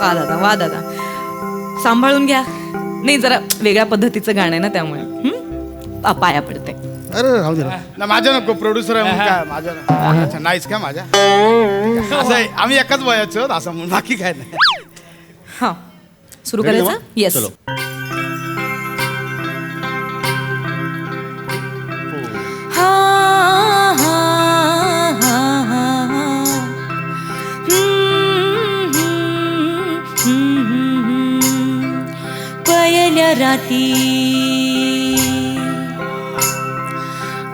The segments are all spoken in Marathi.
वा दादा वा दादा, सांभाळून घ्या. नाही जरा वेगळ्या पद्धतीचं गाणं आहे ना त्यामुळे पाया पडते. अरे राहू दे ना माझ्या नको प्रोड्युसर आहे म्हणून काय माझ्या अच्छा नाहीच का माझ्या असं आहे, आम्ही एकाच वयाचे आहोत असं म्हणून बाकी काय नाही. हा सुरू करायचं. येस. चलो. हा हा हा हा पयल्या राती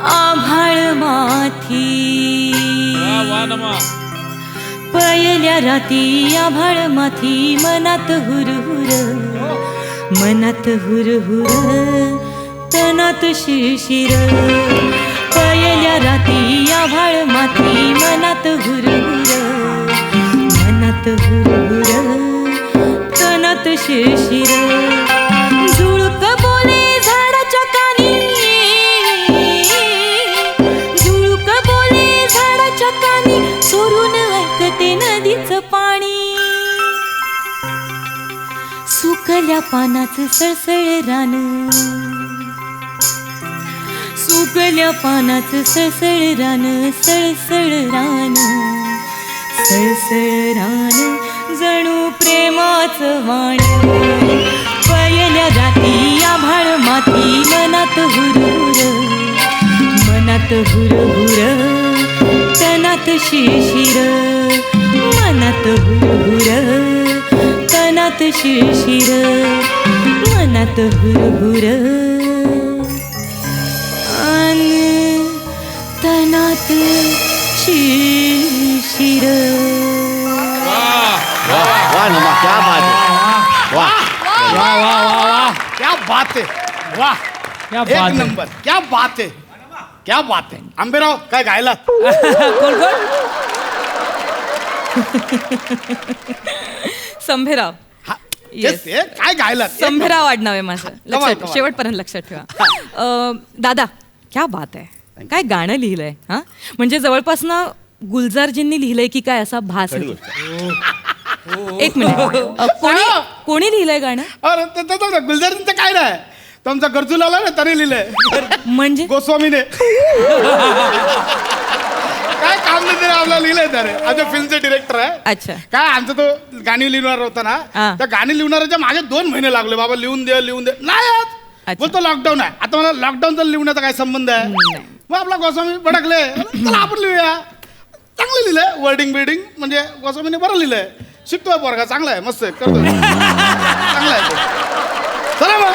आभाळ माथी, पयल्या राती आभाळ माथी, मनात हुरहुर, मनात हुरहुर, तनात शिशिर. पयल्या राती आभाळ माथी, मनात हुरहुर, मनात हुरहुर, तनात शिशिर. झुळक बोले झाडाच्या कानी, झुळक बोले झाडाच्या कानी, सोडून ऐकते नदीचं पाणी. सुकल्या पानाचं सळसळ रान, सुकल्या पानाचं सळसळ रान, सळसळ रान, सळसळ रान, जणू प्रेमाचं वाण. पयल्या राती आभाळ माथी, मनात हुरहुर, मनात हुरहुर, तनात शिशिर. मनात हुरहुर, तनात शिशिर, मनात हुरहुर, तनात शिशिर. वाह नमा, क्या बात है. वाह वाह वाह वाह वाह, क्या बात है, वाह क्या एक बात है. नंबर, क्या बात है, क्या बात है. आंबेराव काय गायला कोण कोण? संभेराव. हा, Yes. तेच ते, काय गायला संभेराव आडनाव आहे माझं. लक्षात कमाल. शेवटपर्यंत लक्षात ठेवा. दादा क्या बात आहे, काय गाणं लिहिलंय. हा म्हणजे जवळपास ना गुलजारजींनी लिहिलंय की काय असा भास आहे. एक मिनिट, कोणी कोणी लिहिलंय गाणं? अरे गुलजारींचं काय नाही, तुमचा गरजूलाला ना त्याने लिहिलंय म्हणजे गोस्वामीने. काय काम नाही आपल्याला लिहिलंय त्याने. आमच्या फिल्मचे डिरेक्टर आहे. अच्छा. काय आमचा तो गाणी लिहिणार होता ना, हा. त्या गाणी लिहिणाऱ्याच्या माझे 2 महिने लागले. बाबा लिहून दे लिहून दे, नाही येत. अच्छा. बोलतो लॉकडाऊन आहे. आता मला लॉकडाऊनचा लिहिण्याचा काय संबंध आहे. मग आपला गोस्वामी भडकले, चला आपण लिहूया. चांगलं लिहिलंय, वर्डिंग बिल्डिंग म्हणजे गोस्वामीने बरं लिहिलंय. शिकतोय पोरगा, चांगला आहे, मस्त आहे, करतोय, चांगला आहे ते. चला मग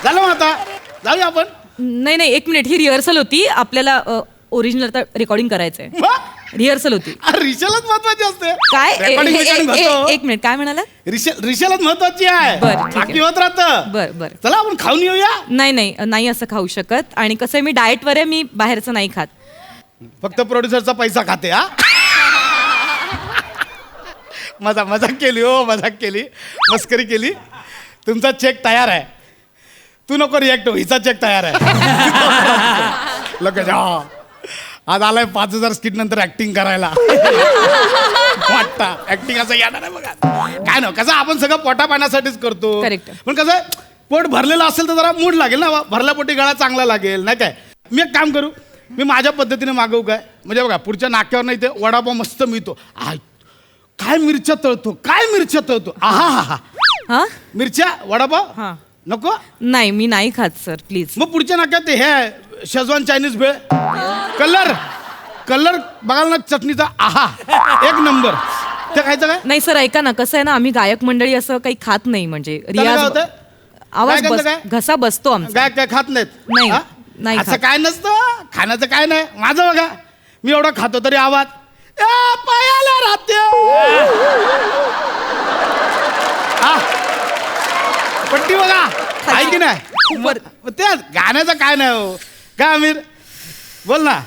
झालं, मग आता जाऊया आपण. नाही नाही, एक मिनिट, ही रिहर्सल होती. आपल्याला ओरिजिनल आता रेकॉर्डिंग करायचंय. रिहर्सल होती. रिशलच महत्वाची असते. काय Recording बिकॉर्डिंग होतं. एक मिनिट, काय म्हणाला? रिशलच महत्वाची आहे. बरं, ठीक आहे. बाकी होत राहतं. बर. चला आपण खाऊन येऊया. नाही नाही नाही, असं खाऊ शकत. आणि कसं आहे, मी डाएटवर आहे, मी बाहेरचं नाही खात. फक्त प्रोड्युसरचा पैसा खाते. हा मजाक केली हो, मजाक केली, मस्करी केली. तुमचा चेक तयार आहे. तू नको रिॲक्ट हो, हिचा चेक तयार आहे. लोक आज आलाय 5,000 स्किट नंतर ऍक्टिंग करायला. वाटता ऍक्टिंग असं येणार आहे बघा. काय ना, कसं आपण सगळं पोटा पाण्यासाठीच करतो. Correct. पण कसं पोट भरलेलं असेल तर जरा मूड लागेल ना, भरल्या पोटी गळा चांगला लागेल नाही काय. मी एक काम करू, मी माझ्या पद्धतीने मागवू काय. म्हणजे बघा पुढच्या नाक्यावर नाही ते वडापाव मस्त मिळतो. काय मिरच्या तळतो, काय मिरच्या तळतो. आहा हा हा हा मिरच्या वडापाव हा. नको. नाही, मी नाही खात सर, प्लीज. मग पुढच्या नाक्यात ते हे शेजवान चायनीज भेळ, कलर बघाल ना चटणीचा, आहा एक नंबर. ते खायचं काय. नाही सर, ऐका ना, कसं आहे ना, आम्ही गायक मंडळी असं काही खात नाही. म्हणजे त्याला काय रियाज होतं? आवाज काय करतं काय? घसा बसतो आमचा. काय खात नाहीत. नाही, हा? नाही असं खात. काय नसतं, खाण्याचं काय नाही. माझं बघा, मी एवढं खातो तरी आवाज पायाला राहते. पट्टी बघा, आहे की नाही. ते गाण्याचं काय नाही हो. काय आमिर बोल ना,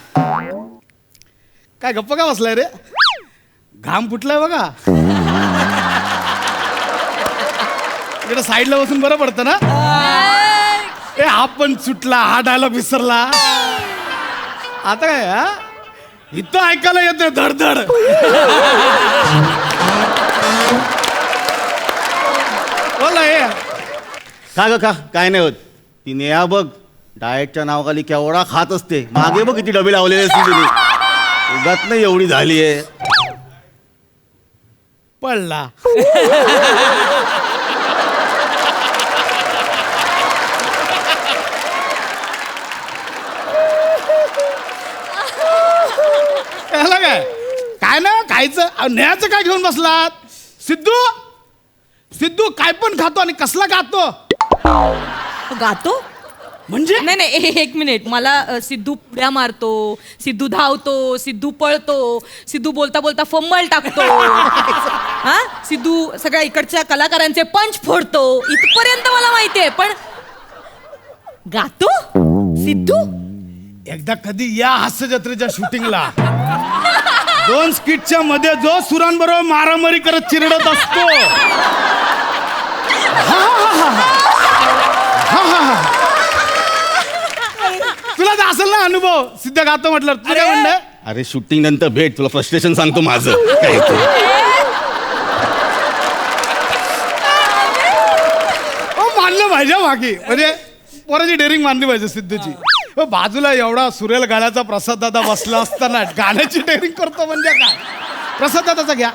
काय गप्प का बसलाय रे. घाम फुटलाय बघा. इकडे साईडला बसून बरं पडतं ना. ए हा पण सुटला, हा डायलॉग विसरला. आता काय हा इथं ऐकायला येते धडधड. खा ग खा, काय नाही होत. ती नेहा बघ डाएटच्या नावाखाली केवढा खात असते. मागे बघ किती डबे लावलेले असतील तिने. उगाच नाही एवढी झाली आहे. पडला. याला काय काय ना खायचं नेहाचं काय घेऊन बसलात. सिद्धू सिद्धू काय पण खातो आणि कसला खातो गातो म्हणजे नाही नाही एक मिनिट मला सिद्धू पुड्या मारतो, सिद्धू धावतो, सिद्धू पळतो, सिद्धू बोलता बोलता फंबल टाकतो. हा सिद्धू सगळ्या इकडच्या कलाकारांचे पंच फोडतो इथपर्यंत मला माहितीये. पण गातो सिद्धू? एकदा कधी या हास्य जत्रेच्या शूटिंगला 2 स्किटच्या मध्ये जो सुरांबरोबर मारामारी करत चिरडत असतो. तुला तर असेल ना अनुभव. सिद्ध गातो म्हटलं तुला काय म्हणणं? अरे शूटिंग नंतर भेट, तुला फ्रस्ट्रेशन सांगतो माझं काय ते. मानलं पाहिजे मागे म्हणजे पोराची डेअरिंग मानली पाहिजे सिद्धूची. बाजूला एवढा सुरेल गाण्याचा प्रसाद दादा बसला असताना गाण्याची डेअरिंग करतो म्हणजे काय. प्रसाद दादाचा घ्या,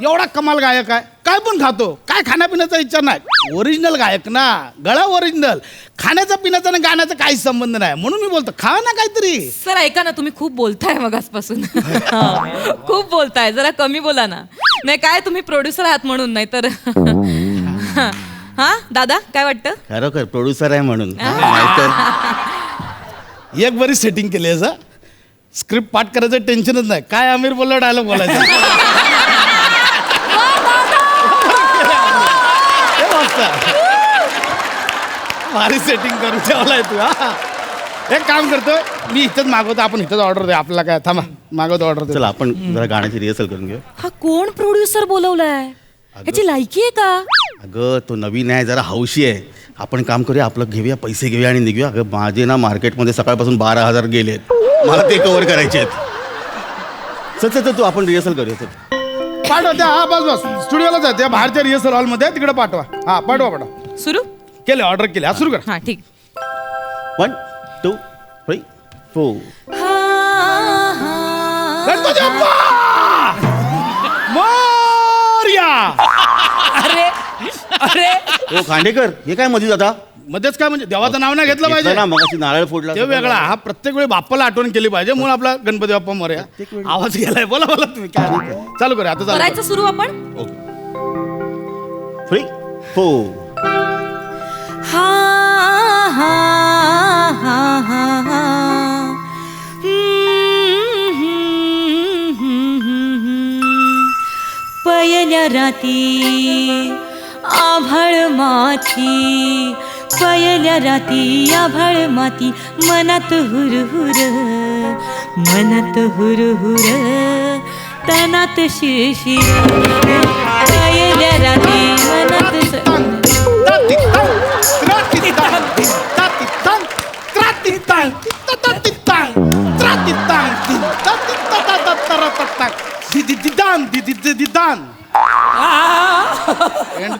एवढा कमाल गायक आहे, काय पण खातो, काय खाण्यापिण्याचा विचार नाही. ओरिजिनल गायक ना, गळा ओरिजिनल. खाण्याचा पिण्याचा आणि गाण्याचा काहीच संबंध नाही. म्हणून मी बोलतो खा ना काहीतरी. सर ऐका ना, तुम्ही खूप बोलताय मगासपासून. खूप बोलताय, जरा कमी बोला ना. नाही काय तुम्ही प्रोड्युसर आहात म्हणून, नाही तर. हा दादा काय वाटतं? खरोखर प्रोड्युसर आहे म्हणून. नाहीतर एक बरी सेटिंग केली आहे. स्क्रिप्ट पाठ करायचं टेन्शनच नाही. काय आमिर बोलला डायलॉग बोलायचा. भारी सेटिंग करून ठेवलाय तू. हा एक काम करतो मी इथंच मागवतो. आपण इथंच ऑर्डर दे. आपल्याला काय थांबा मागवतो ऑर्डर. चला आपण जरा गाण्याची रिहर्सल करून घेऊ. हा कोण प्रोड्युसर बोलवलाय? याची लायकी आहे का? अगं तो नवीन आहे, जरा हौशी आहे. आपण काम करूया, आपलं घेऊया, पैसे घेऊया आणि निघूया. अगं माझे ना मार्केटमध्ये सकाळपासून 12,000 गेलेत. मला ते कव्हर करायचे आहेत. चल तू आपण रिहर्सल करूया. पाठवा त्या. हा बस बस स्टुडिओला जा. त्या बाहेरच्या रिहर्सल हॉलमध्ये तिकडे पाठवा. हा पाठवा. सुरू केले ऑर्डर केले. हा सुरू कर. हा ठीक. 1 2 3 4. गणपती बाप्पा मोरया. अरे अरे ओ खांडेकर, हे काय मध्ये आता मध्येच काय म्हणजे देवाचं नाव नाही घेतलं पाहिजे ना. मग नारळ फोडला ते वेगळा. हा प्रत्येक वेळी बाप्पाला आठवण केली पाहिजे म्हणून आपला गणपती बाप्पा मोरया. आवाज गेलाय. बोला तुम्ही काय चालू करा आता. चालू करायचं सुरू आपण. 3 4. हा हा हा हा हा. पयल्या राती आभाळ माती, पयल्या राती आभाळ माती, मनात हुरहुर, मनात हुरहुर, तनात शिरशिर, पयल्या राती मनात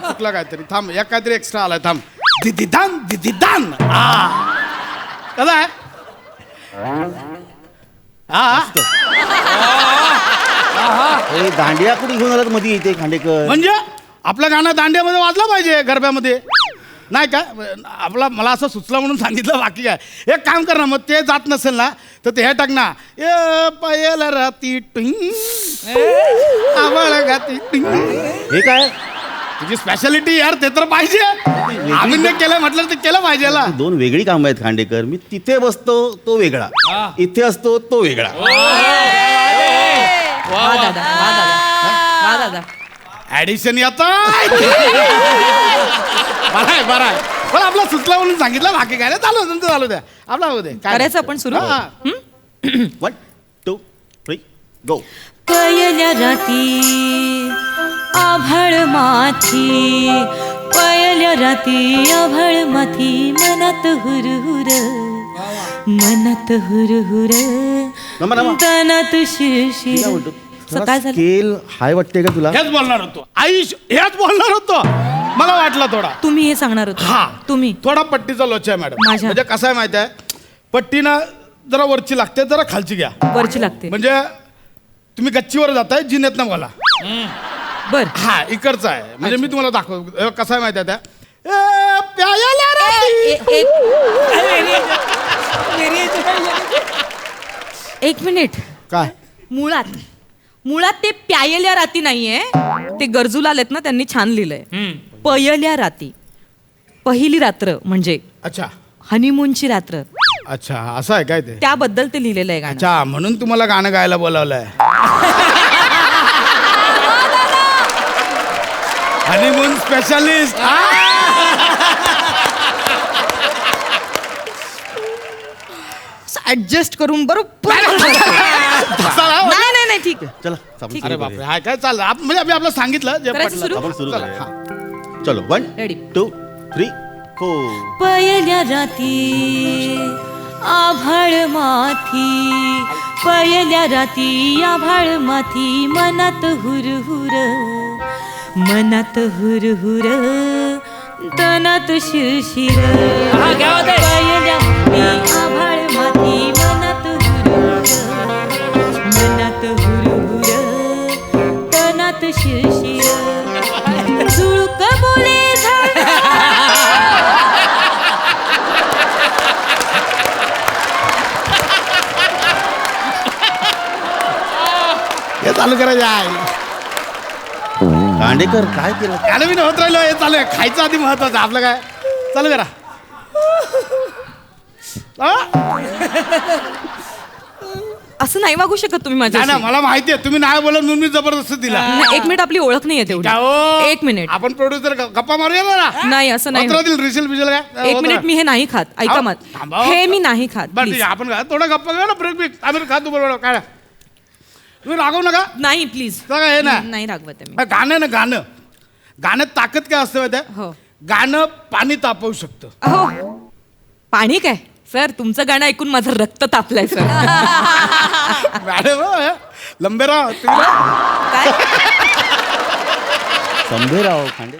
चुकला काहीतरी. थांब या काहीतरी एक्स्ट्रा आलाय. थांब. दिदिदान दिदिदान. कसा आहे? हे दांडिया कुठे घेऊन आलात मध्ये इथे खांडेकर? म्हणजे आपलं गाणं दांड्यामध्ये वाजलं पाहिजे गरब्यामध्ये नाही का. आपला मला असं सुचलं म्हणून सांगितलं. बाकी काय एक काम कर ना. मग ते जात नसेल ना तर ते हे टाक ना. ए पायाला राती टिंग आवाळा गाती टिंग. हे काय तुझी स्पेशालिटी यार. ते तर पाहिजे. आम्ही केलं म्हटलं ते केलं पाहिजे. 2 वेगळी कामं आहेत खांडेकर. मी तिथे बसतो तो वेगळा, इथे असतो तो वेगळा. वा दादा, वा दादा, वा दादा. ऍडिशन येतं. बरं आहे. पण आपला सुचला म्हणून सांगितलं. बाकी काय नाही. चालू तुमचं चालू द्या. आपला होऊ दे. करायचं आपण सुरू. 1 2 3 गो. पयल्या राती आभाळ माथी, पयल्या राती आभाळ माथी, मनात हुरहुर, मनात हुरहुर, तनात शिरशिर. सकाळ झाली. स्केल हाय वाटते का तुला? हेच बोलणार होतो आई. हेच बोलणार होतो. मला वाटलं थोडा तुम्ही हे सांगणार हा होता तुम्ही थोडा पट्टीचा लोचा आहे मॅडम माझ्या. म्हणजे कसं आहे माहिती आहे पट्टीनं जरा वरची लागते जरा खालची घ्या वरची लागते म्हणजे तुम्ही गच्चीवर जाताय जिनेत ना मला बर हा इकडचा आहे म्हणजे मी तुम्हाला दाखव कसं आहे माहिती आहे त्या ए, प्यायला राती. एक मिनिट काय मुळात ते प्यायल्या राती नाहीये ते गरजूला आलेत ना त्यांनी छान लिहिलंय पयल्या राती पहिली रात्र म्हणजे अच्छा हनीमूनची रात्र अच्छा असं आहे काय ते त्याबद्दल ते लिहिलेलं आहे गाणं अच्छा म्हणून तुम्हाला गाणं गायला बोलावलंय हनीमून स्पेशालिस्ट ऍडजस्ट करून बरोबर नाही नाही ठीक आहे चला आपण अरे सुरू बापरे करूया. हा काय चाललं म्हणजे आम्ही आपलं सांगितलं जे करायचं पटलं. सुरू? आपण सुरू चला, करूया. हा. चलो 1 Ready. 2 3 4 पयल्या राती आभाळ माथी पयल्या राती आभाळ माथी मनात हुरहुर तनात शिरशिर पयल्या राती आभाळ माथी मनात हुरहुर तनात शिरशिर झुळक बोले झाड हे चालू करायचं आहे दांडेकर काय केलं गाणं बी होत राहिलं हे चालू आहे खायचं आधी महत्वाचं आपलं काय चालू करा हा? असं नाही वागू शकत तुम्ही नाही ना माझ्या मला माहिती आहे तुम्ही नाही बोलत म्हणून मी जबरदस्ती दिला एक मिनिट आपली ओळख नाहीये तेवढी का हो? एक मिनिट आपण प्रोड्युसर गप्पा मारूया ना नाही असं नाही होत राहतील रिसेल बिसेल काय एक होत मिनिट राह- मी हे नाही खात ऐका अहो, मत थांबा. हे मी नाही खात बरं ठीक please. आहे आपण काय थोडा गप्पा घेऊ ना ब्रेक ब्रेक आम्ही खातो बरोबर काय तुम्ही रागवू नका नाही प्लीज बघा हे ना नाही रागवत आहे मी गाणं आहे ना गाणं गाण्यात ताकद काय असतं माहिती आहे? हो गाणं पाणी तापवू शकतं अहो पाणी काय सर तुमचं गाणं ऐकून माझं रक्त तापलंय सर मॅडम लंबेराव तुम्ही काय संभेराव खांडे